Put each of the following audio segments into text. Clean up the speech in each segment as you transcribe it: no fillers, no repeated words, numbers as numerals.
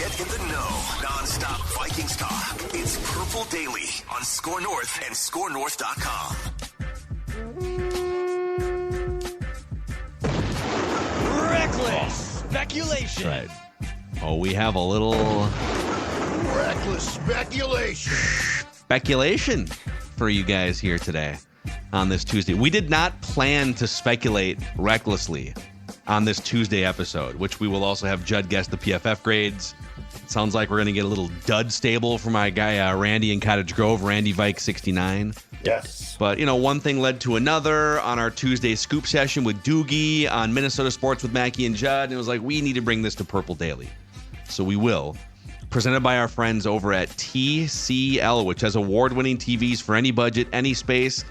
Get in the know. Non-stop Vikings talk. It's Purple Daily on Score North and ScoreNorth.com. Reckless speculation. Right. Oh, we have a little reckless speculation for you guys here today on this Tuesday. We did not plan to speculate recklessly on this Tuesday episode, which we will also have Judd guess the PFF grades. It sounds like we're going to get a little dud stable for my guy Randy in Cottage Grove, Randy Vikes 69. Yes. But, one thing led to another on our Tuesday scoop session with Doogie on Minnesota Sports with Mackie and Judd. And it was like, we need to bring this to Purple Daily. So we will. Presented by our friends over at TCL, which has award-winning TVs for any budget, any space.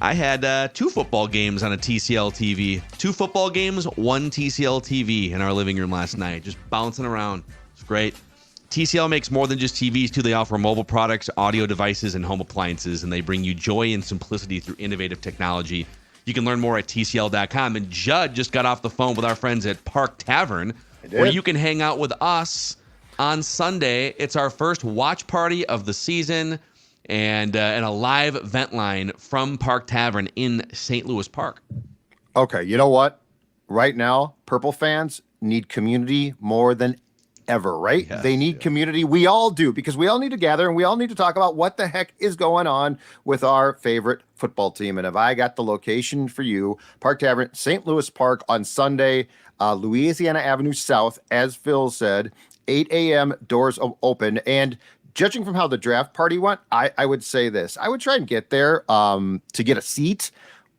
I had 2 football games on a TCL TV. 2 football games, 1 TCL TV in our living room last night. Just bouncing around. It's great. TCL makes more than just TVs, too. They offer mobile products, audio devices, and home appliances, and they bring you joy and simplicity through innovative technology. You can learn more at TCL.com. And Judd just got off the phone with our friends at Park Tavern, where you can hang out with us on Sunday. It's our first watch party of the season and a live vent line from Park Tavern in St. Louis Park. Okay, you know what? Right now, Purple fans need community more than ever, right? Yes, they need community. We all do, because we all need to gather and we all need to talk about what the heck is going on with our favorite football team. And if I got the location for you, Park Tavern, St. Louis Park on Sunday, Louisiana Avenue South, as Phil said, 8 a.m. doors open. And judging from how the draft party went, I would say this. I would try and get there to get a seat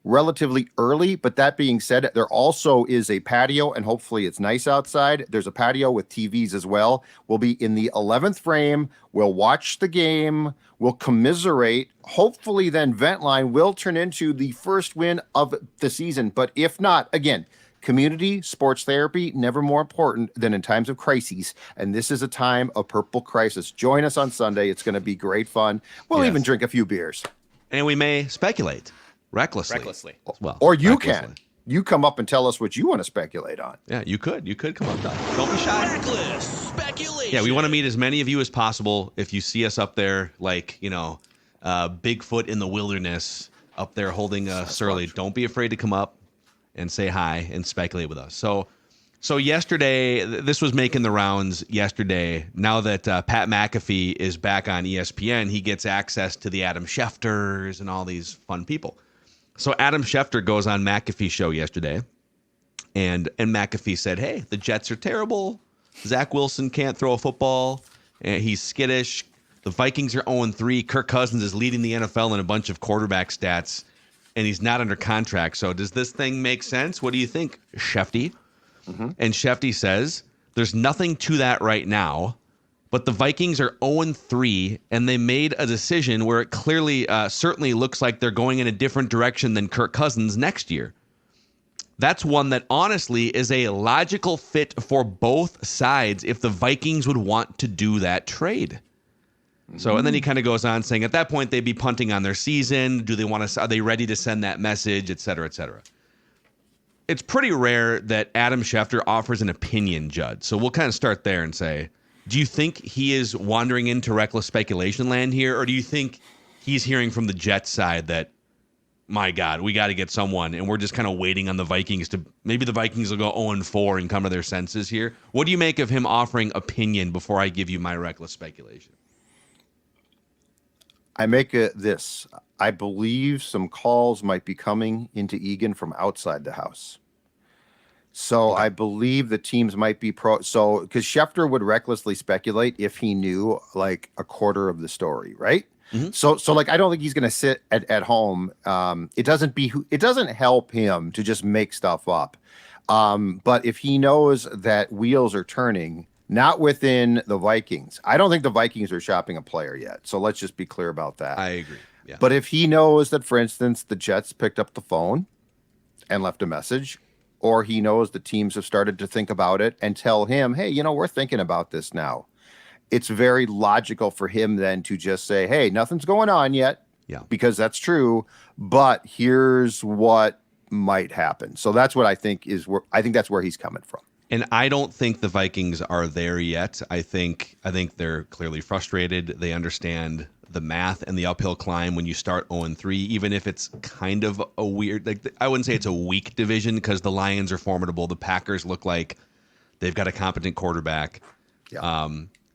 relatively early. But that being said, there also is a patio, and hopefully it's nice outside. There's a patio with TVs as well. We'll be in the 11th frame. We'll watch the game. We'll commiserate. Hopefully then Ventline will turn into the first win of the season. But if not, again, community, sports therapy, never more important than in times of crises. And this is a time of purple crisis. Join us on Sunday. It's going to be great fun. We'll even drink a few beers. And we may speculate recklessly. As well. Or you can. You come up and tell us what you want to speculate on. Yeah, you could. You could come up. Don't be shy. Reckless speculation. Yeah, we want to meet as many of you as possible. If you see us up there, like, Bigfoot in the wilderness up there holding a surly, don't be afraid to come up and say hi and speculate with us. So yesterday, this was making the rounds yesterday. Now that Pat McAfee is back on ESPN, he gets access to the Adam Schefters and all these fun people. So Adam Schefter goes on McAfee's show yesterday, and McAfee said, hey, the Jets are terrible. Zach Wilson can't throw a football. He's skittish. The Vikings are 0-3. Kirk Cousins is leading the NFL in a bunch of quarterback stats, and he's not under contract. So does this thing make sense? What do you think, Shefty? Mm-hmm. And Shefty says, there's nothing to that right now, but the Vikings are 0-3, and they made a decision where it clearly, certainly looks like they're going in a different direction than Kirk Cousins next year. That's one that honestly is a logical fit for both sides if the Vikings would want to do that trade. So, and then he kind of goes on saying at that point they'd be punting on their season. Do they want to? Are they ready to send that message, et cetera, et cetera? It's pretty rare that Adam Schefter offers an opinion, Judd. So we'll kind of start there and say, do you think he is wandering into reckless speculation land here, or do you think he's hearing from the Jets side that, my God, we got to get someone, and we're just kind of waiting on the Vikings to maybe the Vikings will go 0-4 and come to their senses here? What do you make of him offering opinion before I give you my reckless speculation? I make this. I believe some calls might be coming into Egan from outside the house. So I believe the teams might be so because Schefter would recklessly speculate if he knew like a quarter of the story, right? Mm-hmm. So like I don't think he's going to sit at home. It doesn't help him to just make stuff up. But if he knows that wheels are turning, not within the Vikings. I don't think the Vikings are shopping a player yet. So let's just be clear about that. I agree. Yeah. But if he knows that, for instance, the Jets picked up the phone and left a message, or he knows the teams have started to think about it and tell him, hey, we're thinking about this now. It's very logical for him then to just say, hey, nothing's going on yet. Yeah. Because that's true. But here's what might happen. So that's what I think that's where he's coming from. And I don't think the Vikings are there yet. I think they're clearly frustrated. They understand the math and the uphill climb when you start 0-3, even if it's kind of a weird, like, I wouldn't say it's a weak division because the Lions are formidable. The Packers look like they've got a competent quarterback. Yeah.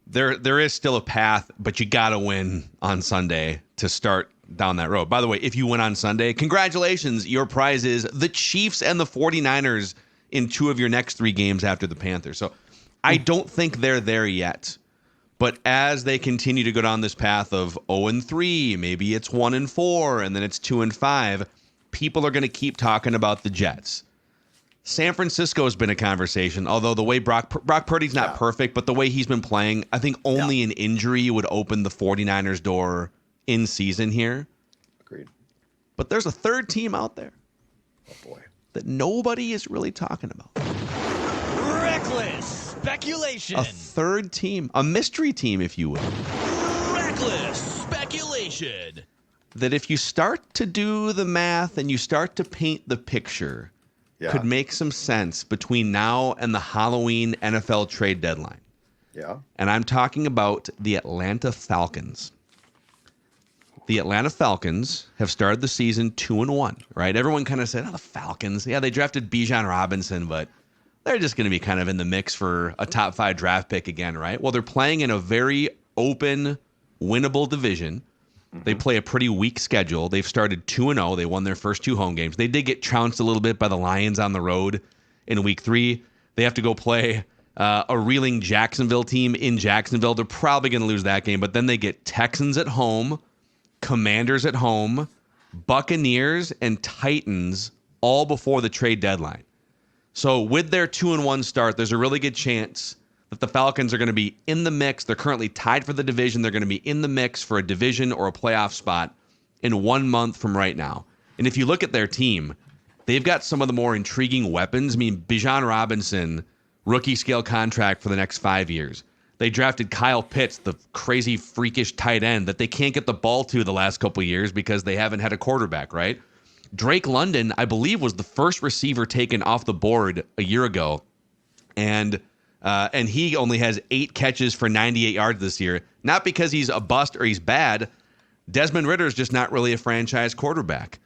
There is still a path, but you got to win on Sunday to start down that road. By the way, if you win on Sunday, congratulations. Your prize is the Chiefs and the 49ers in 2 of your next 3 games after the Panthers. So I don't think they're there yet. But as they continue to go down this path of 0-3, maybe it's 1-4, and then it's 2-5, people are going to keep talking about the Jets. San Francisco has been a conversation, although the way Brock Purdy's not perfect, but the way he's been playing, I think only an injury would open the 49ers door in season here. Agreed. But there's a third team out there. Oh, boy. That nobody is really talking about. Reckless speculation. A third team, a mystery team, if you will. Reckless speculation. That if you start to do the math and you start to paint the picture, could make some sense between now and the Halloween NFL trade deadline. Yeah. And I'm talking about the Atlanta Falcons. The Atlanta Falcons have started the season 2-1, right? Everyone kind of said, the Falcons. Yeah, they drafted Bijan Robinson, but they're just going to be kind of in the mix for a top 5 draft pick again, right? Well, they're playing in a very open, winnable division. They play a pretty weak schedule. They've started 2-0. They won their first 2 home games. They did get trounced a little bit by the Lions on the road in week 3. They have to go play a reeling Jacksonville team in Jacksonville. They're probably going to lose that game, but then they get Texans at home, Commanders at home, Buccaneers, and Titans all before the trade deadline. So with their 2-1 start, there's a really good chance that the Falcons are going to be in the mix. They're currently tied for the division. They're going to be in the mix for a division or a playoff spot in 1 month from right now. And if you look at their team, they've got some of the more intriguing weapons. I mean, Bijan Robinson, rookie scale contract for the next 5 years. They drafted Kyle Pitts, the crazy, freakish tight end that they can't get the ball to the last couple of years because they haven't had a quarterback, right? Drake London, I believe, was the first receiver taken off the board a year ago. And he only has 8 catches for 98 yards this year. Not because he's a bust or he's bad. Desmond Ridder is just not really a franchise quarterback.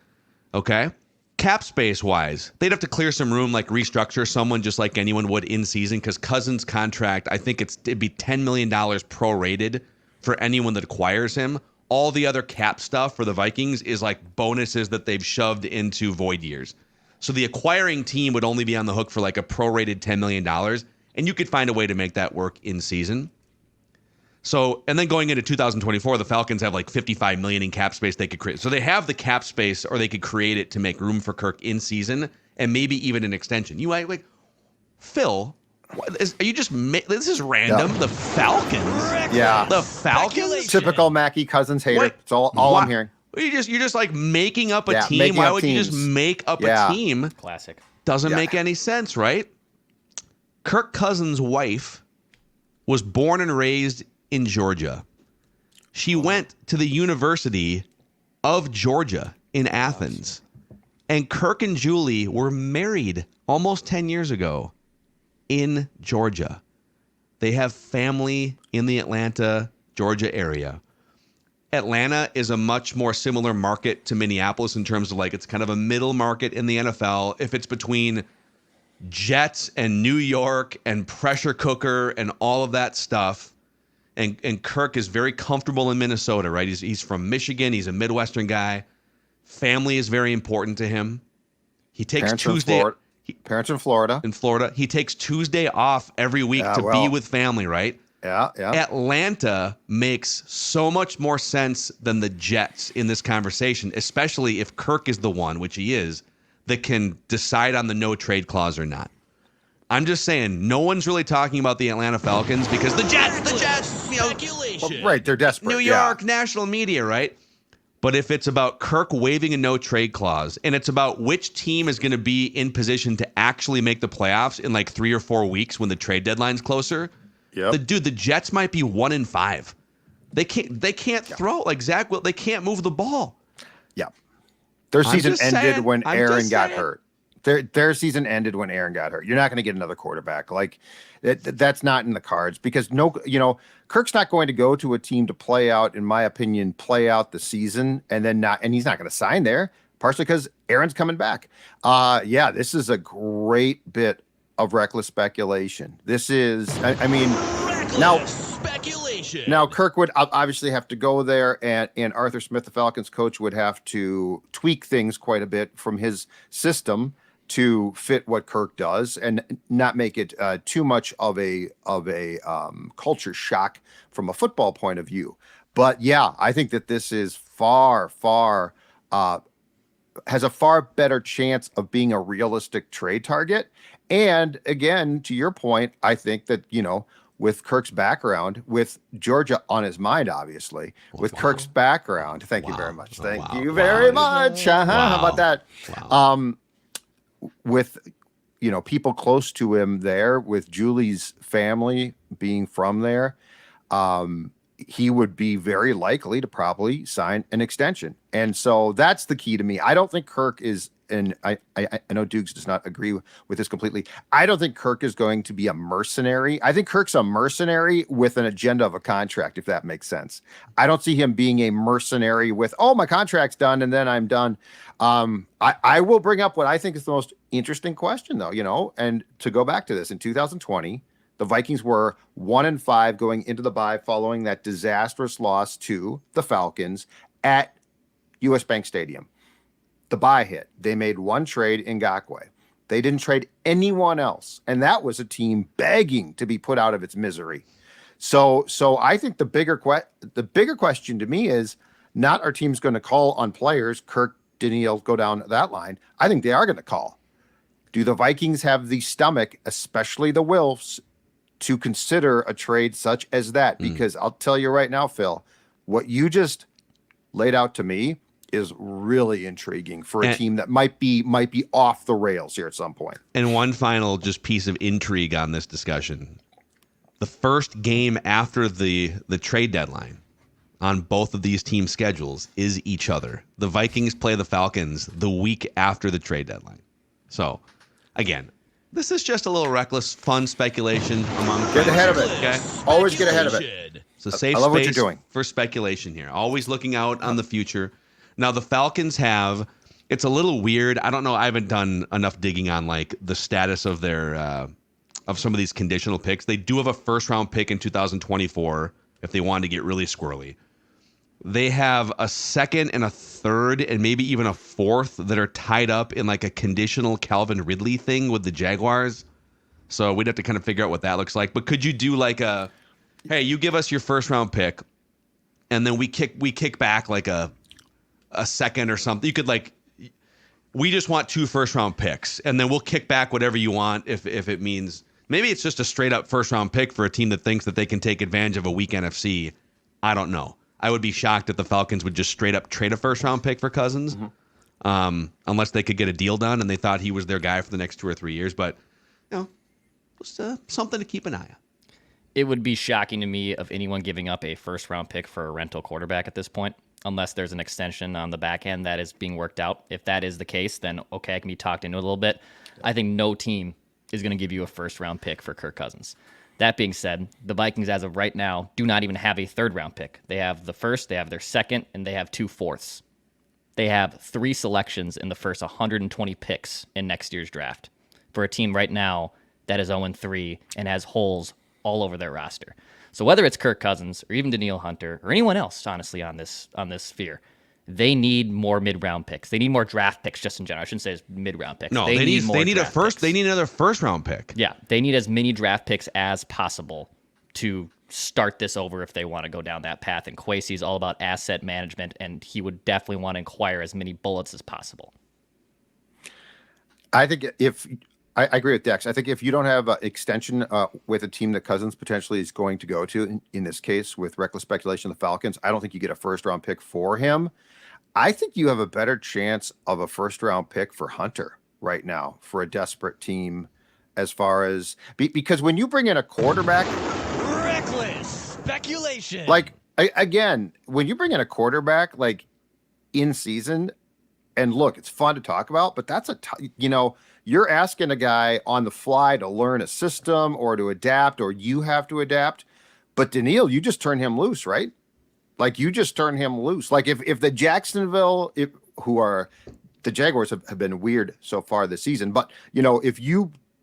Okay? Cap space wise, they'd have to clear some room, like restructure someone just like anyone would in season, because Cousins' contract, I think it'd be $10 million prorated for anyone that acquires him. All the other cap stuff for the Vikings is like bonuses that they've shoved into void years. So the acquiring team would only be on the hook for like a prorated $10 million, and you could find a way to make that work in season. So, and then going into 2024, the Falcons have like $55 million in cap space they could create. So they have the cap space, or they could create it to make room for Kirk in season, and maybe even an extension. You might like, Phil, are you just, this is random. Yeah. The Falcons. Yeah. The Falcons. Typical Mackie Cousins hater. What? It's all I'm hearing. You're just like making up a team. Why would you just make up a team? Classic. Doesn't make any sense, right? Kirk Cousins' wife was born and raised in Georgia. She went to the University of Georgia in Athens. And Kirk and Julie were married almost 10 years ago in Georgia. They have family in the Atlanta, Georgia area. Atlanta is a much more similar market to Minneapolis in terms of like, it's kind of a middle market in the NFL. If it's between Jets and New York and pressure cooker and all of that stuff, and Kirk is very comfortable in Minnesota, right? He's from Michigan. He's a Midwestern guy. Family is very important to him. He takes Tuesday. Parents in Florida. In Florida. He takes Tuesday off every week to be with family, right? Yeah. Atlanta makes so much more sense than the Jets in this conversation, especially if Kirk is the one, which he is, that can decide on the no trade clause or not. I'm just saying, no one's really talking about the Atlanta Falcons because the Jets, you know, right, they're desperate. New York, national media, right? But if it's about Kirk waiving a no trade clause, and it's about which team is going to be in position to actually make the playoffs in like 3 or 4 weeks when the trade deadline's closer, the Jets might be 1-5. They can't throw like Zach will. They can't move the ball. Yeah, their season ended when Aaron got hurt. Their season ended when Aaron got hurt. You're not going to get another quarterback. Like that's not in the cards because Kirk's not going to go to a team to play out, in my opinion, play out the season and he's not going to sign there, partially because Aaron's coming back. This is a great bit of reckless speculation. This is, I mean, now Kirk would obviously have to go there, and Arthur Smith, the Falcons coach, would have to tweak things quite a bit from his system to fit what Kirk does, and not make it too much of a culture shock from a football point of view. But yeah, I think that this is far has a far better chance of being a realistic trade target. And again, to your point, I think that with Kirk's background, with Georgia on his mind, obviously, with Kirk's background. Thank you very much. Thank you very much. How about that? Wow. With people close to him there, with Julie's family being from there, he would be very likely to probably sign an extension. And so that's the key to me. I don't think Kirk is, and I know Dukes does not agree with this completely. I don't think Kirk is going to be a mercenary. I think Kirk's a mercenary with an agenda of a contract, if that makes sense. I don't see him being a mercenary with, my contract's done and then I'm done. I will bring up what I think is the most interesting question, though, and to go back to this, in 2020, the Vikings were 1-5 going into the bye following that disastrous loss to the Falcons at US Bank Stadium. The bye hit. They made one trade in Ngakoue. They didn't trade anyone else. And that was a team begging to be put out of its misery. So I think the bigger question to me is not our team's going to call on players. Kirk, Daniil, go down that line. I think they are going to call. Do the Vikings have the stomach, especially the Wilfs, to consider a trade such as that? Because I'll tell you right now, Phil, what you just laid out to me is really intriguing for a team that might be off the rails here at some point. And one final just piece of intrigue on this discussion. The first game after the trade deadline on both of these team schedules is each other. The Vikings play the Falcons the week after the trade deadline. So, again, this is just a little reckless, fun speculation among friends. Get ahead of it. Okay? Always get ahead of it. So safe I love what space you're doing. for speculation here. Always looking out on the future. Now, the Falcons it's a little weird. I don't know. I haven't done enough digging on like the status of their of some of these conditional picks. They do have a first-round pick in 2024 if they wanted to get really squirrely. They have a second and a third and maybe even a fourth that are tied up in like a conditional Calvin Ridley thing with the Jaguars. So we'd have to kind of figure out what that looks like. But could you do like hey, you give us your first-round pick, and then we kick back like a second or something. You could we just want 2 first-round picks, and then we'll kick back whatever you want if it means maybe it's just a straight-up first-round pick for a team that thinks that they can take advantage of a weak NFC. I don't know. I would be shocked if the Falcons would just straight-up trade a first-round pick for Cousins, unless they could get a deal done and they thought he was their guy for the next 2 or 3 years. But, just something to keep an eye on. It would be shocking to me of anyone giving up a first-round pick for a rental quarterback at this point, unless there's an extension on the back end that is being worked out. If that is the case, then okay, I can be talked into it a little bit. I think no team is going to give you a first-round pick for Kirk Cousins. That being said, the Vikings, as of right now, do not even have a third-round pick. They have the first, they have their second, and they have 2 fourths. They have 3 selections in the first 120 picks in next year's draft for a team right now that is 0-3 and has holes all over their roster. So whether it's Kirk Cousins or even Daniil Hunter or anyone else, honestly, on this sphere, they need more mid-round picks. They need more draft picks just in general. I shouldn't say it's mid-round picks. No, they need a first. Picks. They need another first-round pick. Yeah, they need as many draft picks as possible to start this over if they want to go down that path. And Kwesi's all about asset management, and he would definitely want to acquire as many bullets as possible. I think I agree with Dex. I think if you don't have an extension with a team that Cousins potentially is going to go to, in this case with reckless speculation, the Falcons, I don't think you get a first-round pick for him. I think you have a better chance of a first-round pick for Hunter right now for a desperate team as far as because when you bring in a quarterback, Reckless speculation. Again, when you bring in a quarterback in season, and look, it's fun to talk about, but that's you're asking a guy on the fly to learn a system or to adapt, or you have to adapt. But Daniil, you just turn him loose, right? Like you just turn him loose. Like if the Jacksonville, the Jaguars have been weird so far this season, but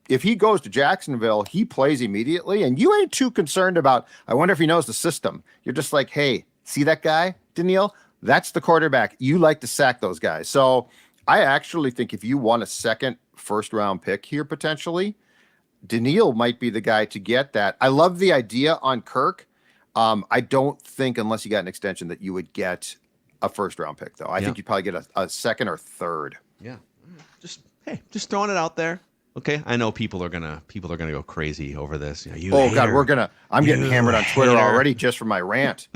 if he goes to Jacksonville, he plays immediately, and you ain't too concerned about, I wonder if he knows the system. You're just like, hey, see that guy, Daniil? That's the quarterback. You like to sack those guys. So I actually think if you want a second first-round pick here potentially, Daniil might be the guy to get that. I love the idea on Kirk. I don't think, unless you got an extension, that you would get a first-round pick, though. I think you'd probably get a second or third. Yeah. Just throwing it out there. Okay, I know people are gonna go crazy over this. God, I'm getting hammered on Twitter already just for my rant.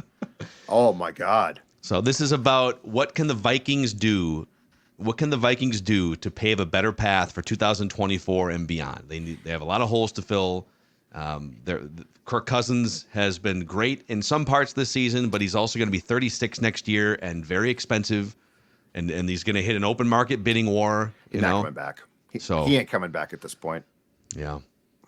Oh my God. So this is about what can the Vikings do? What can the Vikings do to pave a better path for 2024 and beyond? They have a lot of holes to fill. Kirk Cousins has been great in some parts this season, but he's also going to be 36 next year and very expensive, and he's going to hit an open market bidding war. He's not coming back. He ain't coming back at this point. Yeah.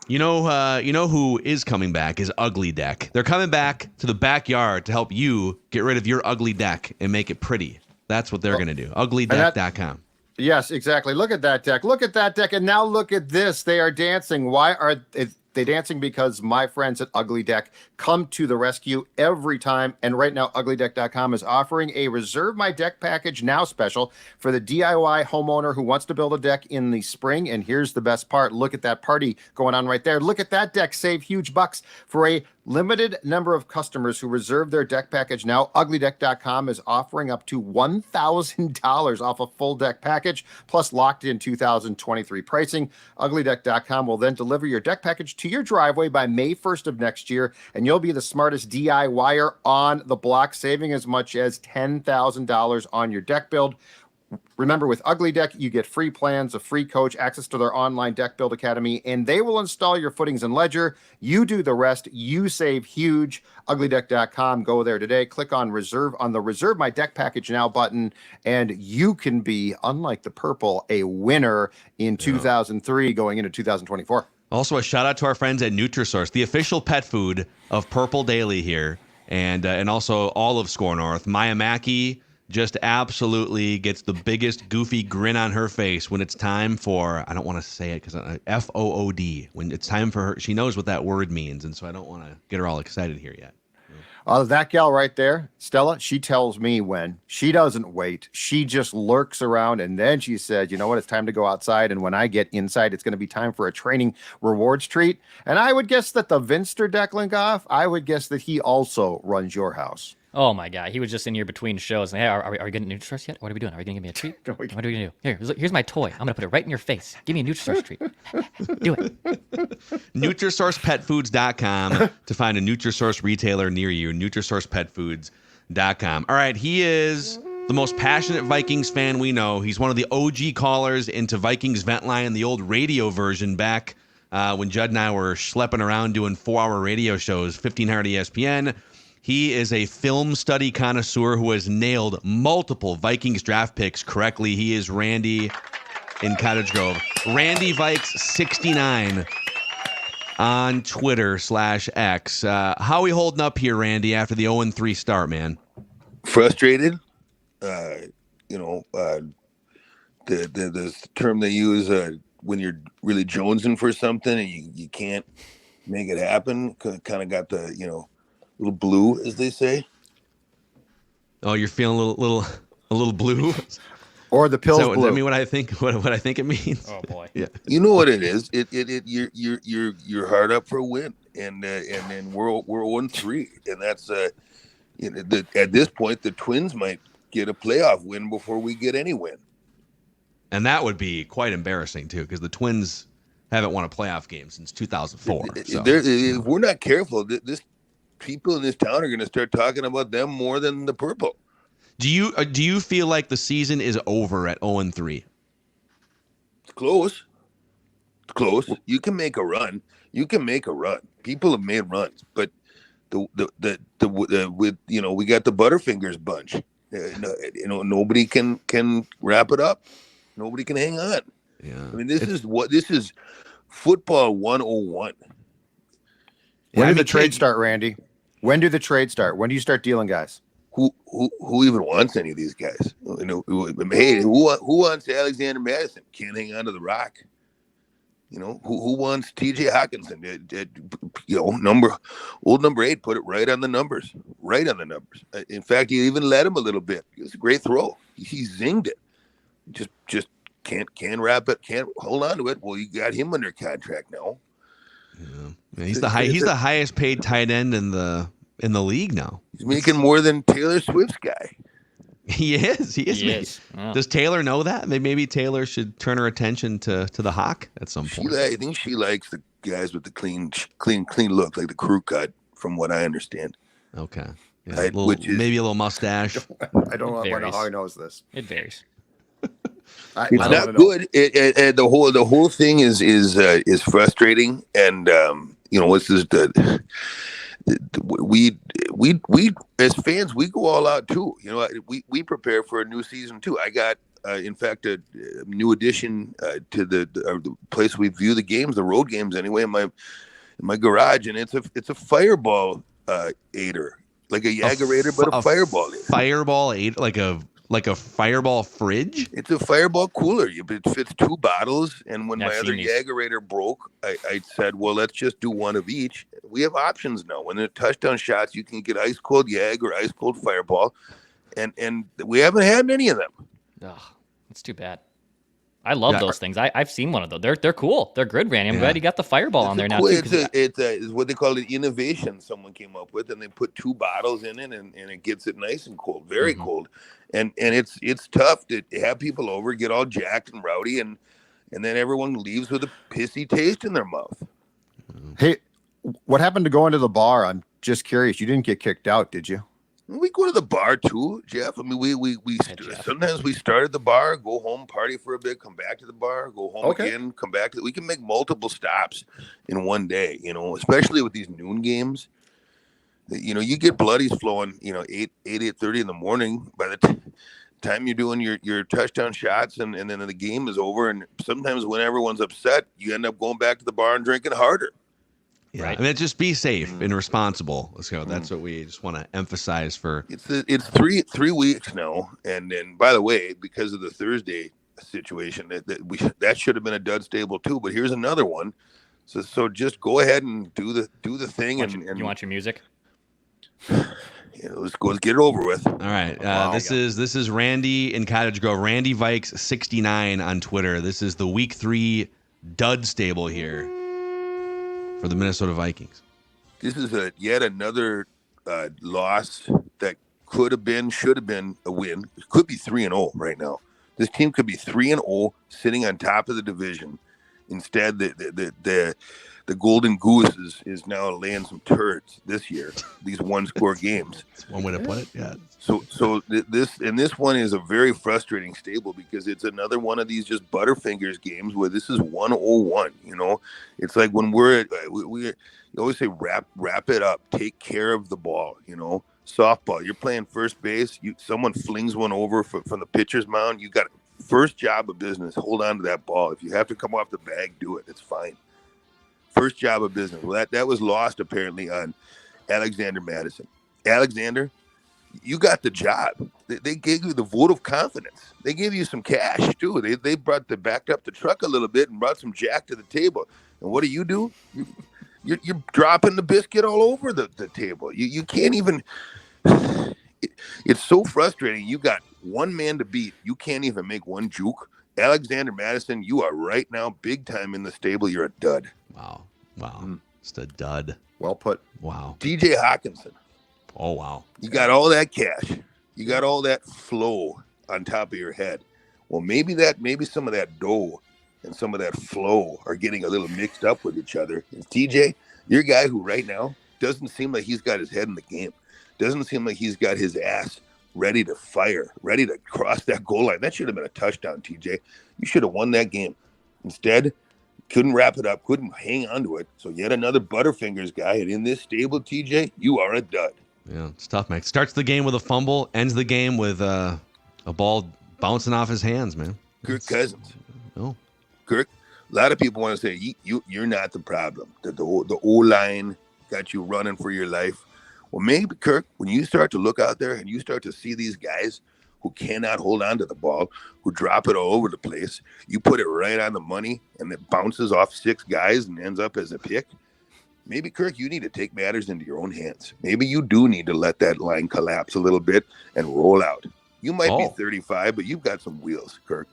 You know who is coming back is Ugly Deck. They're coming back to the backyard to help you get rid of your ugly deck and make it pretty. That's what they're going to do. Uglydeck.com. Yes, exactly. Look at that deck. Look at that deck. And now look at this. They are dancing. Why are they dancing? Because my friends at Ugly Deck come to the rescue every time. And right now, uglydeck.com is offering a Reserve My Deck Package Now special for the DIY homeowner who wants to build a deck in the spring. And here's the best part. Look at that party going on right there. Look at that deck. Save huge bucks for a limited number of customers who reserve their deck package now. Uglydeck.com is offering up to $1,000 off a full deck package, plus locked in 2023 pricing. Uglydeck.com will then deliver your deck package to your driveway by May 1st of next year, and you'll be the smartest DIYer on the block, saving as much as $10,000 on your deck build. Remember, with Ugly Deck, you get free plans, a free coach, access to their online deck build academy, and they will install your footings and ledger. You do the rest. You save huge. Uglydeck.com. Go there today. Click on the Reserve My Deck Package Now button, and you can be, unlike the purple, a winner in 2003 going into 2024. Also, a shout out to our friends at Nutrisource, the official pet food of Purple Daily here, and also all of Score North. Maya Mackey just absolutely gets the biggest goofy grin on her face when it's time for, I don't want to say it because FOOD, when it's time for her. She knows what that word means, and so I don't want to get her all excited here yet. That gal right there, Stella, she tells me when. She doesn't wait. She just lurks around, and then she said, you know what, it's time to go outside, and when I get inside, it's going to be time for a training rewards treat. And I would guess that the Vinster Deklingoff, I would guess that he also runs your house. Oh my God, he was just in here between shows. Hey, are we getting Nutrisource yet? What are we doing? Are we gonna give me a treat? What are we gonna do? Here's my toy. I'm gonna put it right in your face. Give me a Nutrisource treat. Do it. NutrisourcePetFoods.com to find a Nutrisource retailer near you. NutrisourcePetFoods.com. All right, he is the most passionate Vikings fan we know. He's one of the OG callers into Vikings Vent Line, the old radio version back when Judd and I were schlepping around doing 4-hour radio shows, 1500 ESPN. He is a film study connoisseur who has nailed multiple Vikings draft picks correctly. He is Randy in Cottage Grove. Randy Vikes 69 on Twitter /X. How are we holding up here, Randy, after the 0-3 start, man? Frustrated. The term they use when you're really jonesing for something and you can't make it happen. Kind of got the, little blue, as they say. Oh, you're feeling a little blue, or the pills blue. Does that mean what I think? What I think it means? Oh boy. Yeah. You know what it is. You're hard up for a win, and then we're 0-3, and that's at this point the Twins might get a playoff win before we get any win. And that would be quite embarrassing too, because the Twins haven't won a playoff game since 2004. So. If we're not careful, this people in this town are going to start talking about them more than the purple. Do you feel like the season is over at 0-3? It's close. It's close. You can make a run. People have made runs, but we got the Butterfingers bunch. Nobody can wrap it up. Nobody can hang on. Yeah. I mean, this is football 101. When did the trade start, Randy? When do the trade start? When do you start dealing guys? Who even wants any of these guys? You know, hey, who wants Alexander Madison? Can't hang on to the rock. You know, who wants TJ Hawkinson? Old number 8, put it right on the numbers. Right on the numbers. In fact, you even let him a little bit. It was a great throw. He zinged it. Just can't wrap it, can't hold on to it. Well, you got him under contract now. Yeah. He's the highest paid tight end in the league now. He's making more than Taylor Swift's guy. He is. Yeah. Does Taylor know that? Maybe Taylor should turn her attention to the Hawk at some point. I think she likes the guys with the clean look, like the crew cut, from what I understand. Okay. Yeah, maybe a little mustache. I don't know how he knows this. It varies. It's not good. The whole thing is frustrating, and what's this? We as fans, we go all out too. You know, we prepare for a new season too. I got in fact a new addition to the place we view the games, the road games anyway, in my garage, and it's a fireball aider, like a Jägeraider, but a fireball aider. Fireball aider, like a fireball fridge. It's a fireball cooler. It fits 2 bottles. And when my other Jägeraider broke, I said, well, let's just do one of each. We have options now. When they're touchdown shots, you can get ice cold Jäger or ice cold fireball, and we haven't had any of them. Oh, that's too bad. I love those things. I've seen one of those. They're cool. They're good, Randy. I'm glad you got the fireball on there now. It's what they call an innovation someone came up with, and they put 2 bottles in it, and it gets it nice and cold, very cold. And it's tough to have people over, get all jacked and rowdy, and then everyone leaves with a pissy taste in their mouth. Hey, what happened to going to the bar? I'm just curious. You didn't get kicked out, did you? We go to the bar too, Jeff. I mean, sometimes we start at the bar, go home, party for a bit, come back to the bar, go home again, come back. We can make multiple stops in one day, you know, especially with these noon games. You know, you get bloodies flowing, 8:30 in the morning. By the time you're doing your touchdown shots and then the game is over. And sometimes when everyone's upset, you end up going back to the bar and drinking harder. Yeah, right. I mean, just be safe and responsible. So that's what we just want to emphasize for. It's 3 weeks now, and then by the way, because of the Thursday situation, that should have been a dud stable too. But here's another one. So just go ahead and do the thing. You want your music? Yeah, let's get it over with. All right. This is Randy in Cottage Grove. Randy Vikes 69 on Twitter. This is the week 3 dud stable here for the Minnesota Vikings. This is yet another loss that should have been a win. It could be 3-0 right now. This team could be 3-0, sitting on top of the division. Instead, the Golden Goose is now laying some turds this year. These one-score games. That's one way to put it. Yeah. So this one is a very frustrating stable because it's another one of these just Butterfingers games where this is 101. You know, it's like when we always say wrap it up, take care of the ball. You know, softball. You're playing first base. Someone flings one over from the pitcher's mound. You got first job of business. Hold on to that ball. If you have to come off the bag, do it. It's fine. First job of business. Well, that was lost apparently on Alexander Madison. Alexander, you got the job. They gave you the vote of confidence. They gave you some cash too. They backed up the truck a little bit and brought some jack to the table. And what do? You're dropping the biscuit all over the table. You can't even. It's so frustrating. You got one man to beat. You can't even make one juke. Alexander Madison, you are right now big time in the stable. You're a dud. Wow. Just a dud. Well put. Wow. TJ Hawkinson. Oh, wow. You got all that cash. You got all that flow on top of your head. Well, maybe some of that dough and some of that flow are getting a little mixed up with each other. And TJ, you're a guy who right now doesn't seem like he's got his head in the game. Doesn't seem like he's got his ass ready to fire, ready to cross that goal line. That should have been a touchdown, TJ. You should have won that game. Instead, couldn't wrap it up, couldn't hang on to it. So yet another Butterfingers guy. And in this stable, TJ, you are a dud. Yeah, it's tough, man. Starts the game with a fumble, ends the game with a ball bouncing off his hands, man. Kirk Cousins. Oh, Kirk, a lot of people want to say you're not the problem. The O-line got you running for your life. Well, maybe, Kirk, when you start to look out there and you start to see these guys who cannot hold on to the ball, who drop it all over the place, you put it right on the money and it bounces off 6 guys and ends up as a pick. Maybe, Kirk, you need to take matters into your own hands. Maybe you do need to let that line collapse a little bit and roll out. You might be 35, but you've got some wheels, Kirk.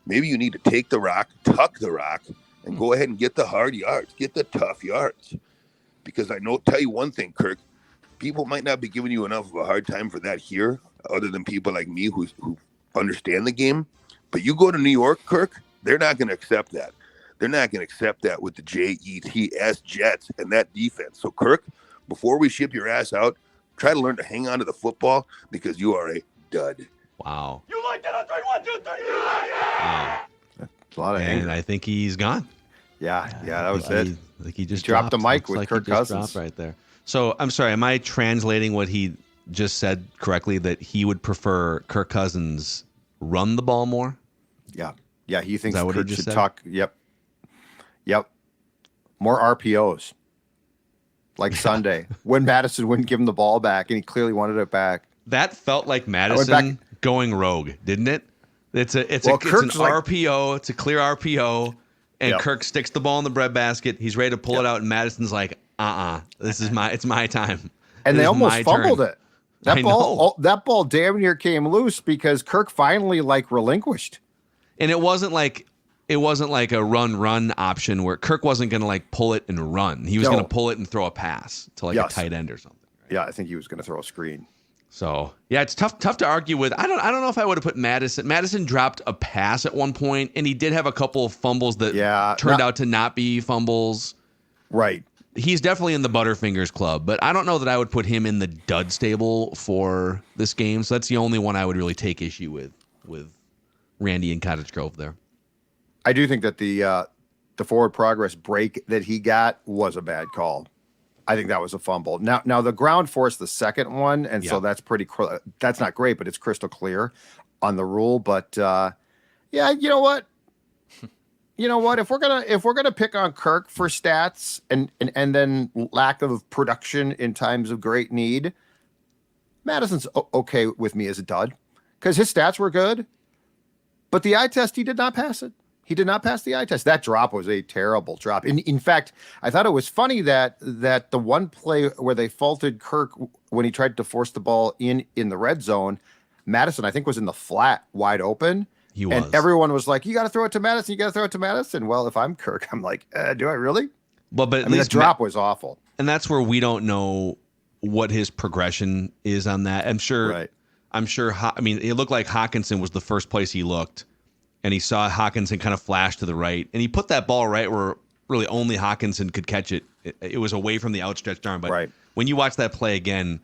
Maybe you need to take the rock, tuck the rock, and go ahead and get the hard yards, get the tough yards. Because tell you one thing, Kirk, people might not be giving you enough of a hard time for that here, other than people like me who understand the game. But you go to New York, Kirk, they're not going to accept that. They're not going to accept that with the Jets, Jets, and that defense. So, Kirk, before we ship your ass out, try to learn to hang on to the football because you are a dud. Wow. You like that on 3, 1, 2, 3. Wow. That's a lot of anger. And I think he's gone. Yeah, that was it. I think he just dropped the mic Looks with like Kirk he just Cousins dropped right there. So I'm sorry. Am I translating what he just said correctly? That he would prefer Kirk Cousins run the ball more? Yeah. He thinks that what he Kirk just should said? talk. Yep. More RPOs. Like Sunday, when Madison wouldn't give him the ball back, and he clearly wanted it back. That felt like Madison going rogue, didn't it? It's an RPO. It's a clear RPO, and Kirk sticks the ball in the breadbasket. He's ready to pull it out, and Madison's like, it's my time. And they almost fumbled it. That ball damn near came loose because Kirk finally relinquished. And it wasn't like a run option where Kirk wasn't going to pull it and run. He was going to pull it and throw a pass to a tight end or something. Right? Yeah, I think he was going to throw a screen. So yeah, it's tough to argue with. I don't know if I would have put Madison. Madison dropped a pass at one point, and he did have a couple of fumbles that turned out to not be fumbles. Right. He's definitely in the Butterfingers club, but I don't know that I would put him in the dud stable for this game. So that's the only one I would really take issue with Randy and Cottage Grove there. I do think that the forward progress break that he got was a bad call. I think that was a fumble. Now the ground forced the second one, and so that's that's not great, but it's crystal clear on the rule. But you know what? If we're gonna pick on Kirk for stats and then lack of production in times of great need, Madison's okay with me as a dud because his stats were good, but the eye test he did not pass it. He did not pass the eye test. That drop was a terrible drop. In fact, I thought it was funny that the one play where they faulted Kirk when he tried to force the ball in the red zone, Madison, I think, was in the flat wide open. He was. And everyone was like, you got to throw it to Madison. You got to throw it to Madison. Well, if I'm Kirk, I'm like, do I really? Well, but at least the drop was awful. And that's where we don't know what his progression is on that. I'm sure. Right. It looked like Hawkinson was the first place he looked. And he saw Hawkinson kind of flash to the right. And he put that ball right where really only Hawkinson could catch it. It was away from the outstretched arm. But when you watch that play again,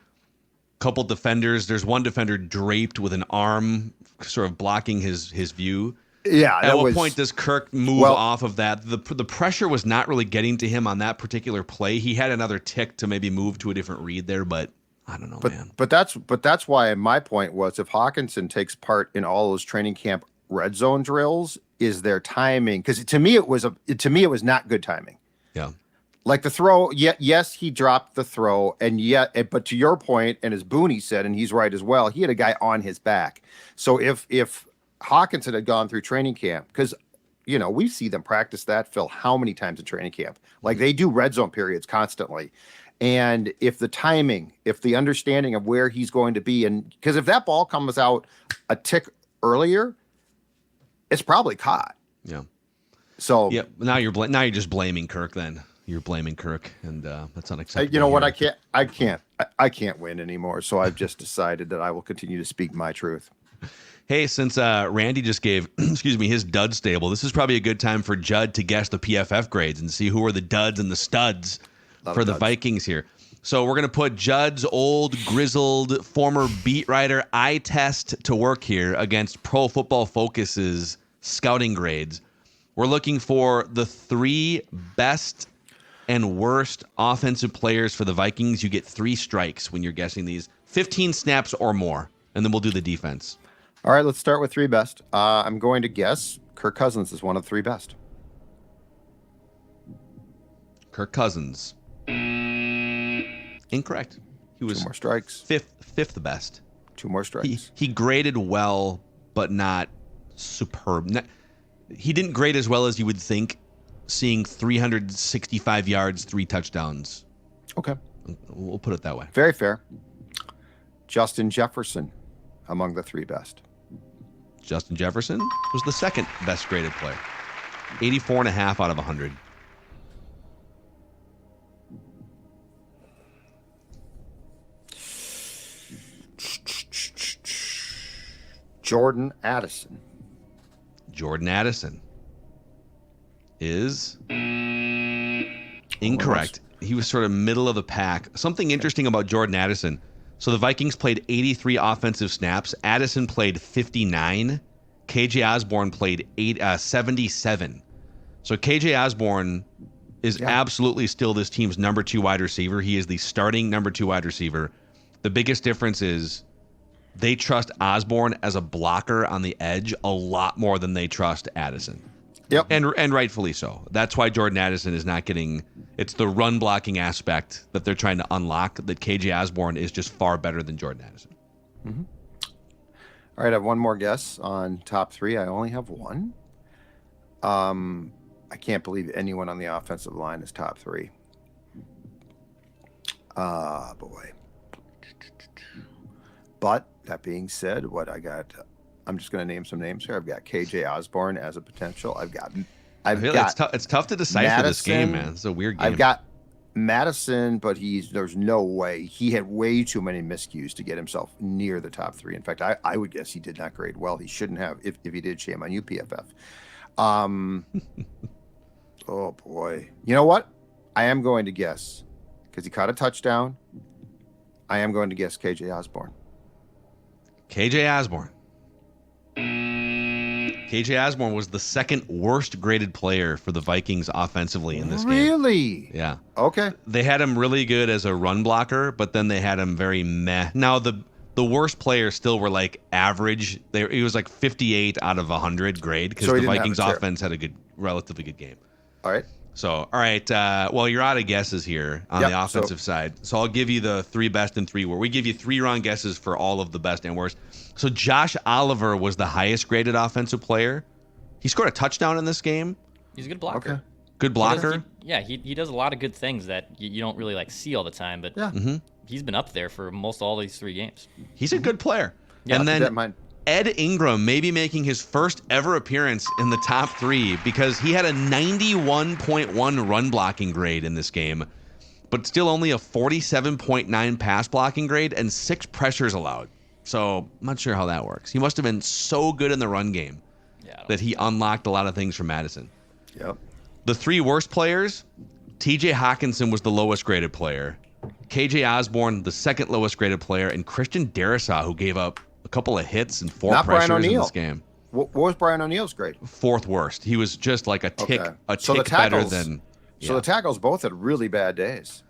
couple defenders, there's one defender draped with an arm sort of blocking his view. Yeah. At what point does Kirk move off of that? The pressure was not really getting to him on that particular play. He had another tick to maybe move to a different read there, but I don't know, man. But that's why my point was if Hawkinson takes part in all those training camp red zone drills, is their timing, because to me it was not good timing. Yeah, like the throw. Yes, he dropped the throw, but to your point, and as Booney said, and he's right as well, he had a guy on his back. So if Hawkinson had gone through training camp, because we see them practice that, Phil, how many times in training camp? Like they do red zone periods constantly. And if the timing, if the understanding of where he's going to be, and because if that ball comes out a tick earlier, it's probably caught. Yeah. So now you're just blaming Kirk. Then you're blaming Kirk, and that's unacceptable. You know what? I can't win anymore. So I've just decided that I will continue to speak my truth. Hey, since Randy just gave, his dud stable, this is probably a good time for Judd to guess the PFF grades and see who are the duds and the studs for the Vikings here. So we're going to put Judd's old, grizzled, former beat writer eye test to work here against Pro Football Focus's scouting grades. We're looking for the 3 best and worst offensive players for the Vikings. You get 3 strikes when you're guessing these, 15 snaps or more, and then we'll do the defense. All right, let's start with 3 best. I'm going to guess Kirk Cousins is one of the 3 best. Kirk Cousins. Incorrect. He was 2 more strikes. fifth best. 2 more strikes. He graded well, but not superb. He didn't grade as well as you would think, seeing 365 yards, 3 touchdowns. Okay. We'll put it that way. Very fair. Justin Jefferson, among the 3 best. Justin Jefferson was the 2nd best graded player. 84.5 out of 100. Jordan Addison. Jordan Addison is incorrect. He was sort of middle of the pack. Something interesting about Jordan Addison. So the Vikings played 83 offensive snaps. Addison played 59. KJ Osborne played 77. So KJ Osborne is absolutely still this team's number 2 wide receiver. He is the starting number 2 wide receiver. The biggest difference is they trust Osborne as a blocker on the edge a lot more than they trust Addison. Yep. And rightfully so. That's why Jordan Addison is not getting – it's the run blocking aspect that they're trying to unlock, that KJ Osborne is just far better than Jordan Addison. Mm-hmm. All right, I have one more guess on top 3. I only have one. I can't believe anyone on the offensive line is top 3. Boy. But that being said, I'm just going to name some names here. I've got KJ Osborne as a potential. It's tough to decipher this game, man. It's a weird game. I've got Madison, but there's no way. He had way too many miscues to get himself near the top 3. In fact, I would guess he did not grade well. He shouldn't have. If he did, shame on you, PFF. Oh boy. You know what? I am going to guess, because he caught a touchdown. I am going to guess KJ Osborne. KJ Osborne. KJ Osborne was the 2nd worst graded player for the Vikings offensively in this game. Really? Yeah. Okay. They had him really good as a run blocker, but then they had him very meh. Now, the worst players still were like average. He was like 58 out of 100 grade, because the Vikings offense had a relatively good game. All right. So, all right. Well, you're out of guesses here on the offensive side. So I'll give you the 3 best and 3 worst. We give you 3 wrong guesses for all of the best and worst. So Josh Oliver was the highest graded offensive player. He scored a touchdown in this game. He's a good blocker. Okay. Good blocker. He does a lot of good things that you don't really see all the time, but he's been up there for most all these 3 games. He's a good player. Yeah, and then Ed Ingram may be making his first ever appearance in the top 3, because he had a 91.1 run blocking grade in this game, but still only a 47.9 pass blocking grade and 6 pressures allowed. So I'm not sure how that works. He must have been so good in the run game that he unlocked a lot of things from Madison. Yep. The 3 worst players, TJ Hawkinson was the lowest graded player, KJ Osborne the 2nd lowest graded player, and Christian Darrisaw, who gave up a couple of hits and 4 pressures in this game. What was Brian O'Neill's grade? 4th worst. He was just like a tick the better than. So the tackles both had really bad days.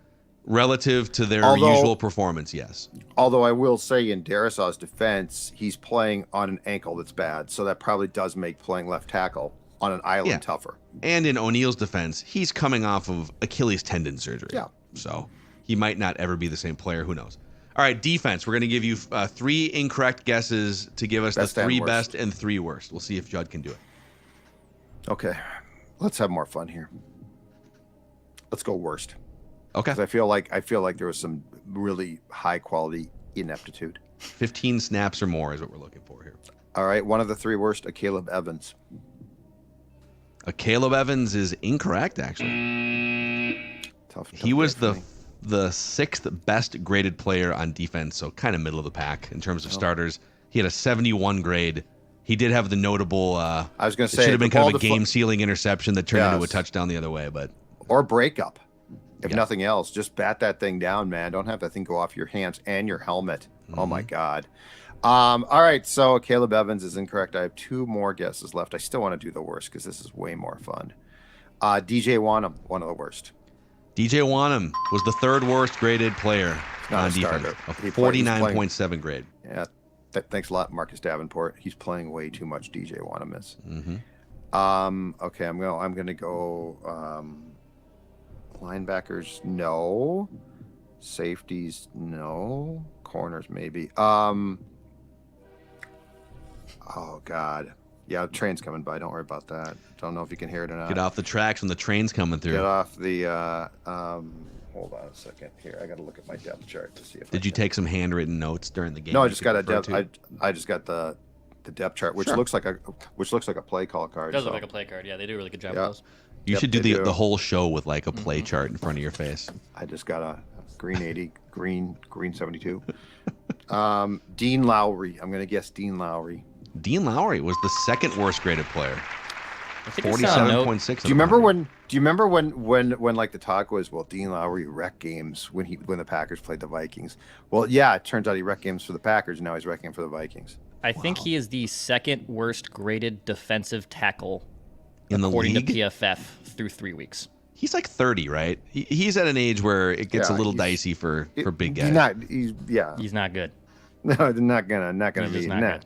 Relative to their usual performance, yes. Although I will say, in Darrisaw's defense, he's playing on an ankle that's bad, so that probably does make playing left tackle on an island tougher. And in O'Neill's defense, he's coming off of Achilles tendon surgery. Yeah. So he might not ever be the same player. Who knows? All right, defense. We're going to give you 3 incorrect guesses to give us the 3 best and 3 worst. We'll see if Judd can do it. Okay. Let's have more fun here. Let's go worst. Okay. I feel like there was some really high quality ineptitude. 15 snaps or more is what we're looking for here. All right. One of the 3 worst, Caleb Evans. Caleb Evans is incorrect, actually. Tough he was the 6th best graded player on defense, so kind of middle of the pack in terms of starters. He had a 71 grade. He did have the notable. I was going to say, it should have been kind of a game-sealing interception that turned into a touchdown the other way, or breakup. If nothing else, just bat that thing down, man. Don't have that thing go off your hands and your helmet. Mm-hmm. Oh my God. All right, so Caleb Evans is incorrect. I have 2 more guesses left. I still want to do the worst because this is way more fun. DJ Wanham, one of the worst. DJ Wanham was the 3rd worst graded player on defense. A 49.7 grade. Yeah, thanks a lot, Marcus Davenport. He's playing way too much. DJ Wanham is. Mm-hmm. Okay, I'm gonna go. Linebackers, no. Safeties, no. Corners, maybe. Oh God. Yeah, the train's coming by. Don't worry about that. Don't know if you can hear it or not. Get off the tracks when the train's coming through. Get off the. Hold on a second. Here, I got to look at my depth chart to see if. Did you take some handwritten notes during the game? No, I just got a depth. I just got the depth chart, which looks like a play call card. It does look like a play card. Yeah, they do a really good job with those. You should do the whole show with like a play chart in front of your face. I just got a green 80, green 72. Dean Lowry. I'm gonna guess Dean Lowry. Dean Lowry was the second worst graded player. I think 47.6. Do you remember when like the talk was, well, Dean Lowry wrecked games when the Packers played the Vikings? Well, yeah, it turns out he wrecked games for the Packers, and now he's wrecking for the Vikings. I think he is the second worst graded defensive tackle in the according league? to PFF through 3 weeks. He's like 30, right? He's at an age where it gets a little dicey for big guys. He's not good. No, they're not gonna be that.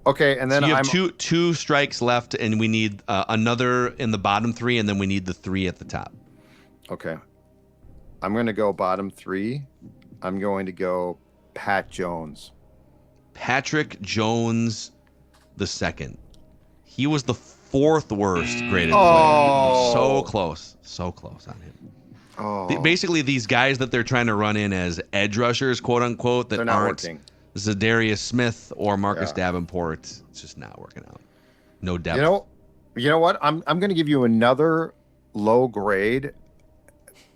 Okay, and then so you have two strikes left, and we need another in the bottom 3, and then we need the 3 at the top. Okay, I'm going to go bottom 3. I'm going to go Pat Jones. Patrick Jones the second. He was the 4th worst graded player. So close on him. Basically, these guys that they're trying to run in as edge rushers, quote unquote, that aren't Zadarius Smith or Marcus Davenport, it's just not working out. No depth. You know what? I'm going to give you another low grade,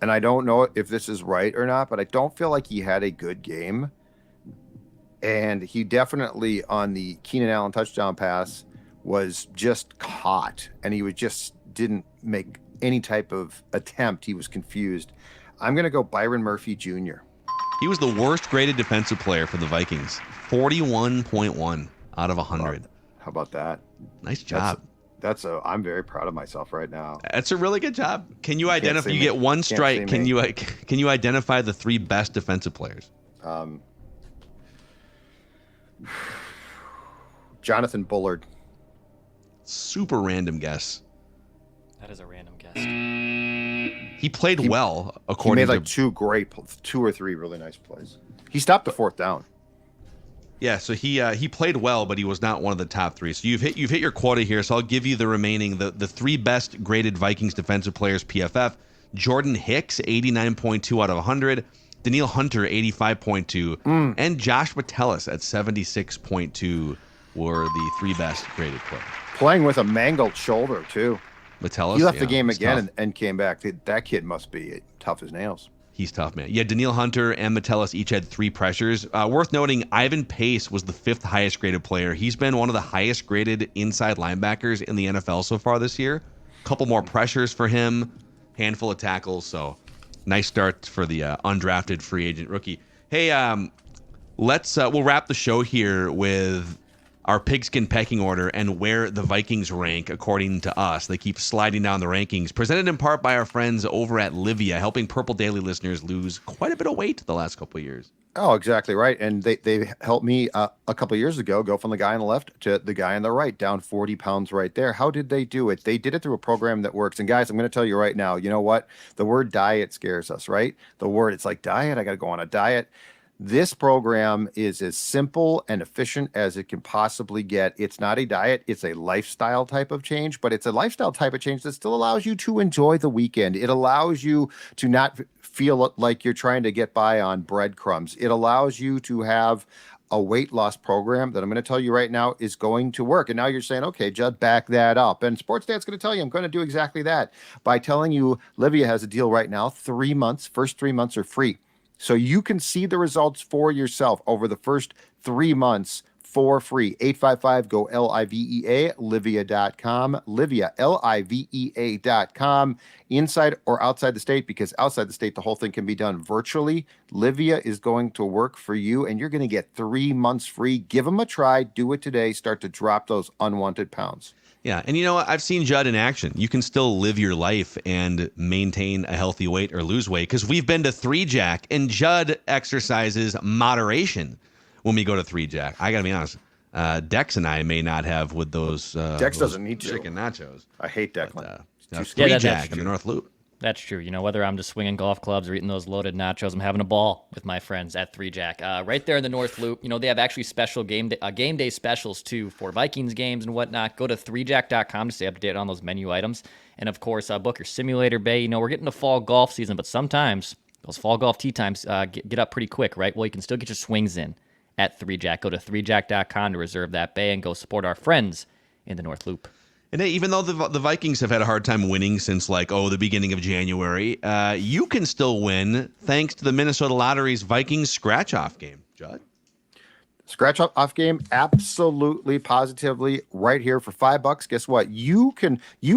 and I don't know if this is right or not, but I don't feel like he had a good game. And he definitely, on the Keenan Allen touchdown pass, was just caught, and he didn't make any type of attempt. He was confused. I'm going to go Byron Murphy Jr. He was the worst graded defensive player for the Vikings. 41.1 out of 100. How about that? Nice job. I'm very proud of myself right now. That's a really good job. Can you identify? You get one strike. Can you identify the 3 best defensive players? Jonathan Bullard. Super random guess. That is a random guess. He played well, according to... He made like 2 or 3 really nice plays. He stopped the 4th down. Yeah, so he played well, but he was not one of the top 3. So you've hit your quota here. So I'll give you the remaining, the 3 best graded Vikings defensive players PFF. Jordan Hicks, 89.2 out of 100. Daniil Hunter, 85.2. And Josh Metellus at 76.2 were the 3 best graded players. Playing with a mangled shoulder, too. Metellus, he left the game again and came back. That kid must be tough as nails. He's tough, man. Yeah, Daniil Hunter and Metellus each had 3 pressures. Worth noting, Ivan Pace was the 5th highest graded player. He's been one of the highest graded inside linebackers in the NFL so far this year. A couple more pressures for him, handful of tackles. So nice start for the undrafted free agent rookie. Hey, we'll wrap the show here with our pigskin pecking order and where the Vikings rank according to us. They keep sliding down the rankings. Presented in part by our friends over at Livia, helping Purple Daily listeners lose quite a bit of weight the last couple of years. Oh, exactly right. And they helped me a couple of years ago go from the guy on the left to the guy on the right, down 40 pounds right there. How did they do it? They did it through a program that works. And guys, I'm going to tell you right now, you know what? The word diet scares us, right? It's like diet. I got to go on a diet. This program is as simple and efficient as it can possibly get. It's not a diet. It's a lifestyle type of change, but it's a lifestyle type of change that still allows you to enjoy the weekend. It allows you to not feel like you're trying to get by on breadcrumbs. It allows you to have a weight loss program that I'm going to tell you right now is going to work. And now you're saying, okay, Judd, back that up. And Sports Dad's going to tell you I'm going to do exactly that by telling you Livia has a deal right now. 3 months, first 3 months are free. So you can see the results for yourself over the first 3 months for free. 855-GO-LIVEA, Livia.com, Livia, Livea.com, inside or outside the state, because outside the state, the whole thing can be done virtually. Livia is going to work for you, and you're going to get 3 months free. Give them a try. Do it today. Start to drop those unwanted pounds. Yeah, and you know what? I've seen Judd in action. You can still live your life and maintain a healthy weight or lose weight, because we've been to 3-Jack, and Judd exercises moderation when we go to 3-Jack. I got to be honest. Dex and I may not have with those Dex doesn't need to. Chicken nachos. I hate Declan. 3-Jack in the North Loop. That's true. Whether I'm just swinging golf clubs or eating those loaded nachos, I'm having a ball with my friends at 3Jack. Right there in the North Loop. They have actually special game day specials, too, for Vikings games and whatnot. Go to 3jack.com to stay up to date on those menu items. And, of course, book your simulator bay. We're getting to fall golf season, but sometimes those fall golf tee times get up pretty quick, right? Well, you can still get your swings in at 3Jack. Go to 3jack.com to reserve that bay and go support our friends in the North Loop. And hey, even though the Vikings have had a hard time winning since the beginning of January, you can still win thanks to the Minnesota Lottery's Vikings scratch-off game. Judd? Scratch off game, absolutely, positively, right here for $5. Guess what? You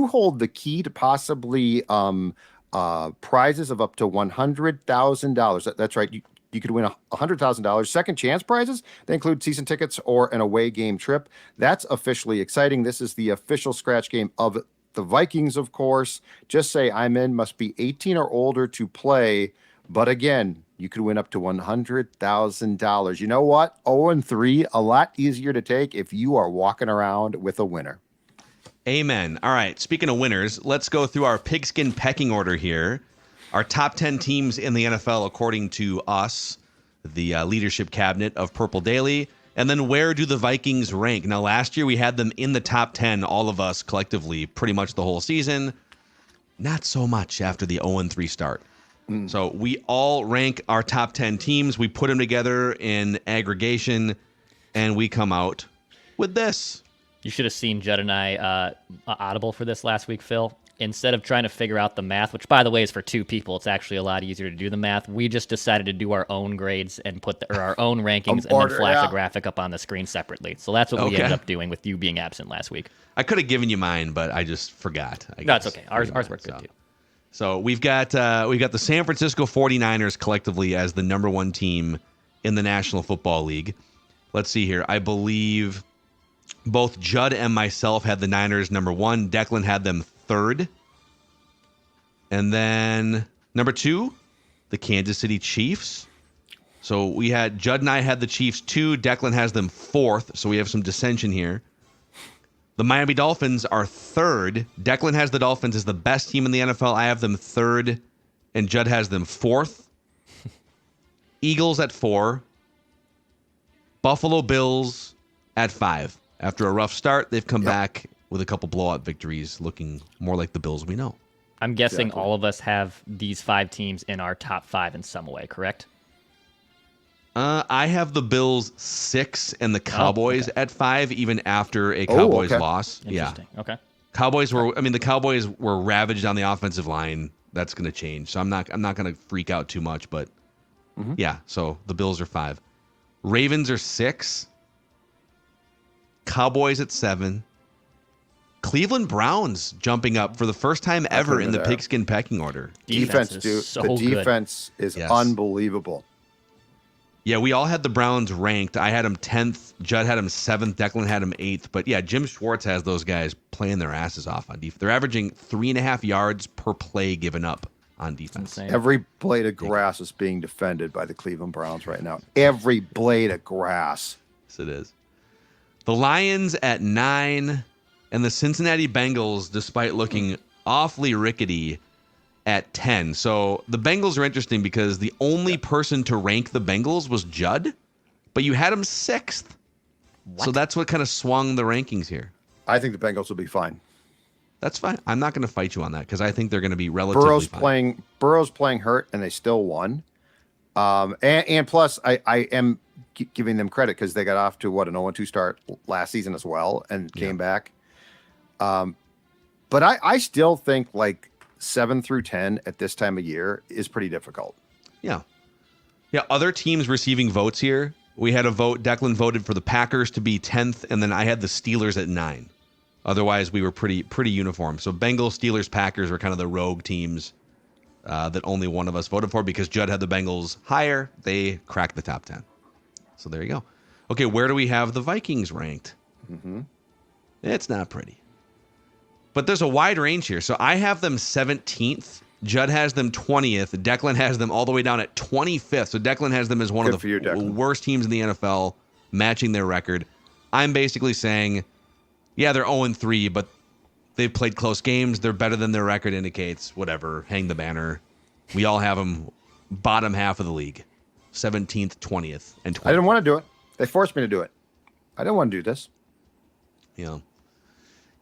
hold the key to possibly prizes of up to $100,000. That's right. You could win $100,000. Second chance prizes, they include season tickets or an away game trip. That's officially exciting. This is the official scratch game of the Vikings, of course. Just say I'm in, must be 18 or older to play. But again, you could win up to $100,000. You know what? 0-3, a lot easier to take if you are walking around with a winner. Amen. All right. Speaking of winners, let's go through our pigskin pecking order here. Our top 10 teams in the NFL, according to us, the leadership cabinet of Purple Daily. And then where do the Vikings rank? Now, last year we had them in the top 10, all of us collectively, pretty much the whole season. Not so much after the 0-3 start. So we all rank our top 10 teams. We put them together in aggregation, and we come out with this. You should have seen Judd and I audible for this last week, Phil. Instead of trying to figure out the math, which, by the way, is for two people, it's actually a lot easier to do the math. We just decided to do our own grades and put our own rankings and then flash a graphic up on the screen separately. So that's what we ended up doing with you being absent last week. I could have given you mine, but I just forgot. That's okay. Ours worked good, too. So we've got the San Francisco 49ers collectively as the number one team in the National Football League. Let's see here. I believe both Judd and myself had the Niners number one. Declan had them third. And then number two, the Kansas City Chiefs. So we had Judd and I had the Chiefs 2. Declan has them 4th. So we have some dissension here. The Miami Dolphins are 3rd. Declan has the Dolphins as the best team in the NFL. I have them 3rd, and Judd has them 4th. Eagles at 4. Buffalo Bills at 5. After a rough start, they've come back with a couple blowout victories, looking more like the Bills we know. I'm guessing all of us have these 5 teams in our top 5 in some way, correct? I have the Bills 6 and the Cowboys at 5, even after a Cowboys loss. Interesting. Yeah. Okay. The Cowboys were ravaged on the offensive line. That's going to change. So I'm not going to freak out too much, but yeah. So the Bills are 5. Ravens are 6. Cowboys at 7. Cleveland Browns jumping up for the first time ever in the pigskin pecking order. Defense, dude. The defense is unbelievable. Yeah, we all had the Browns ranked. I had them 10th. Judd had them 7th. Declan had them 8th. But yeah, Jim Schwartz has those guys playing their asses off on defense. They're averaging 3.5 yards per play given up on defense. Every blade of grass is being defended by the Cleveland Browns right now. Every blade of grass. Yes, it is. The Lions at 9, and the Cincinnati Bengals, despite looking awfully rickety, at 10. So the Bengals are interesting because the only person to rank the Bengals was Judd, but you had him 6th. What? So that's what kind of swung the rankings here. I think the Bengals will be fine. That's fine. I'm not going to fight you on that because I think they're going to be relatively fine. Burrow's playing hurt, and they still won. And plus, I am giving them credit because they got off to an 0-2 start last season as well and came back. But I still think 7 through 10 at this time of year is pretty difficult. Yeah. Yeah. Other teams receiving votes here. We had a vote. Declan voted for the Packers to be 10th, and then I had the Steelers at 9. Otherwise, we were pretty uniform. So Bengals, Steelers, Packers were kind of the rogue teams that only one of us voted for because Judd had the Bengals higher. They cracked the top 10. So there you go. Okay, where do we have the Vikings ranked? It's not pretty. But there's a wide range here. So I have them 17th. Judd has them 20th. Declan has them all the way down at 25th. So Declan has them as one of the worst teams in the NFL, matching their record. I'm basically saying, yeah, they're 0-3, but They've played close games. They're better than their record indicates. Whatever. Hang the banner. We all have them bottom half of the league. 17th, 20th, and 20th. I didn't want to do it. They forced me to do it. I didn't want to do this. Yeah,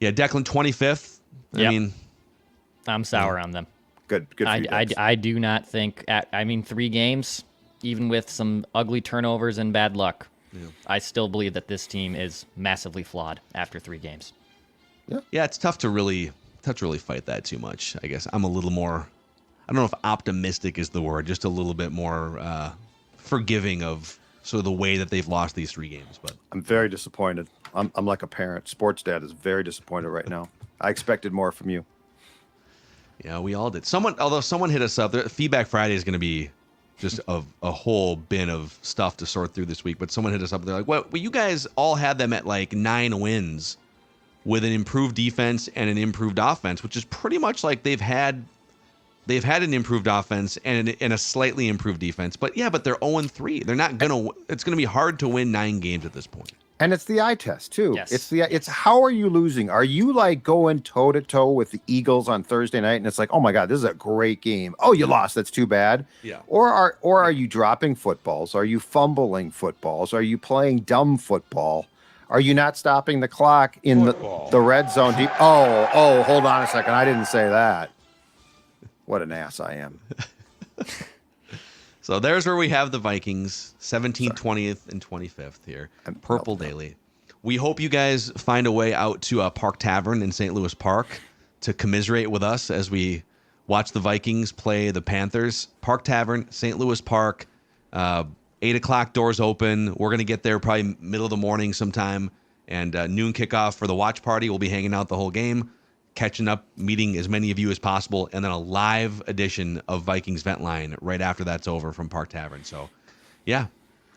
Declan 25th. I Yep. mean, I'm sour on them. Good for you guys. I do not think. 3 games, even with some ugly turnovers and bad luck, I still believe that this team is massively flawed after 3 games. yeah, it's tough to really fight that too much. I guess I'm a little more. I don't know if optimistic is the word. Just a little bit more forgiving of sort of the way that they've lost these 3 games. But I'm very disappointed. I'm like a parent. Sports dad is very disappointed right now. I expected more from you. yeah, we all did. Although someone hit us up. Feedback Friday is going to be just a whole bin of stuff to sort through this week. But someone hit us up. They're like, well, you guys all had them at like 9 wins with an improved defense and an improved offense, which is pretty much like they've had an improved offense and a slightly improved defense. But yeah, but they're 0-3. They're not going to – it's going to be hard to win 9 games at this point. And it's the eye test too. Yes. It's how are you losing? Are you like going toe to toe with the Eagles on Thursday night and it's like, oh my God, this is a great game. Oh, you lost. That's too bad. Yeah. Or are you dropping footballs? Are you fumbling footballs? Are you playing dumb football? Are you not stopping the clock in the red zone? Oh, hold on a second. I didn't say that. What an ass I am. So there's where we have the Vikings, 17th, 20th, and 25th here. Purple Daily. We hope you guys find a way out to a Park Tavern in St. Louis Park to commiserate with us as we watch the Vikings play the Panthers. Park Tavern, St. Louis Park, 8 o'clock doors open. We're going to get there probably middle of the morning sometime, and noon kickoff for the watch party. We'll be hanging out the whole game, catching up, meeting as many of you as possible, and then a live edition of Vikings Vent Line right after that's over from Park Tavern. So, yeah,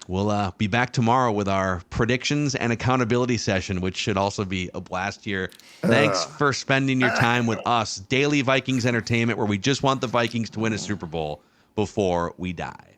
we'll be back tomorrow with our predictions and accountability session, which should also be a blast here. Thanks for spending your time with us. Daily Vikings Entertainment, where we just want the Vikings to win a Super Bowl before we die.